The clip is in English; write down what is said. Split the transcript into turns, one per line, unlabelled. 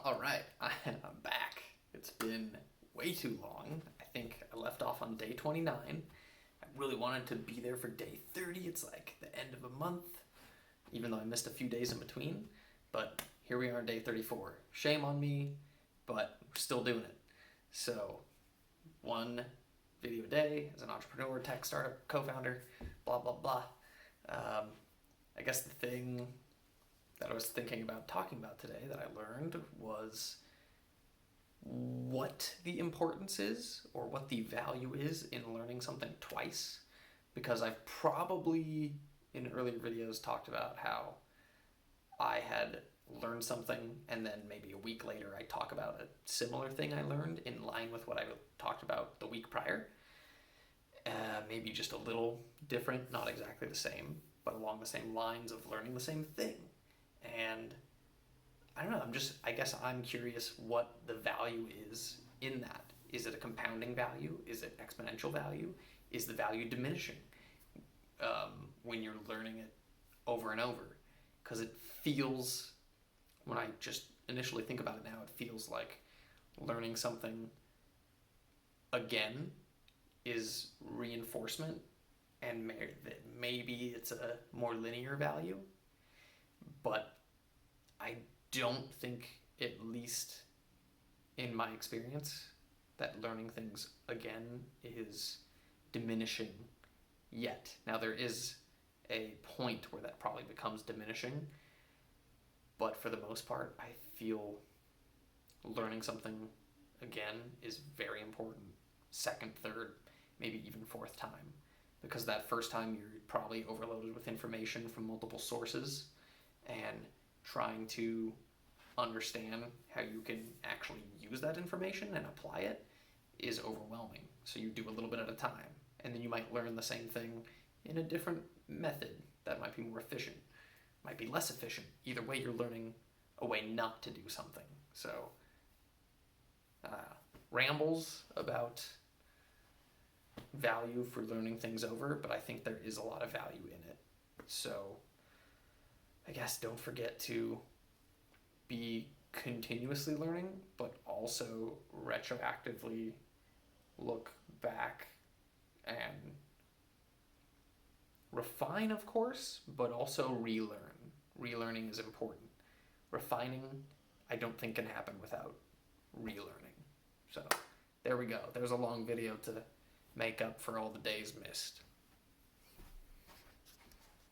All right, I'm back. It's been way too long. I think I left off on day 29. I really wanted to be there for day 30. It's like the end of a month, even though I missed a few days in between. But here we are on day 34. Shame on me, but we're still doing it. So, one video a day as an entrepreneur, tech startup, co-founder, blah, blah, blah. I guess the thing that I was thinking about talking about today that I learned was what the importance is or what the value is in learning something twice. Because I've probably in earlier videos talked about how I had learned something and then maybe a week later I talk about a similar thing I learned in line with what I talked about the week prior. Maybe just a little different, not exactly the same, but along the same lines of learning the same thing. And I don't know, I guess I'm curious what the value is in that. Is it a compounding value? Is it exponential value? Is the value diminishing when you're learning it over and over? Because it feels, when I just initially think about it now, it feels like learning something again is reinforcement, and maybe it's a more linear value. But I don't think, at least in my experience, that learning things again is diminishing yet. Now, there is a point where that probably becomes diminishing, but for the most part, I feel learning something again is very important. Second, third, maybe even fourth time. Because that first time you're probably overloaded with information from multiple sources, and trying to understand how you can actually use that information and apply it is overwhelming. So you do a little bit at a time, and then you might learn the same thing in a different method that might be more efficient, might be less efficient. Either way, you're learning a way not to do something. So rambles about value for learning things over, but I think there is a lot of value in it. So I guess don't forget to be continuously learning, but also retroactively look back and refine, of course, but also relearn. Relearning is important. Refining, I don't think can happen without relearning. So there we go. There's a long video to make up for all the days missed.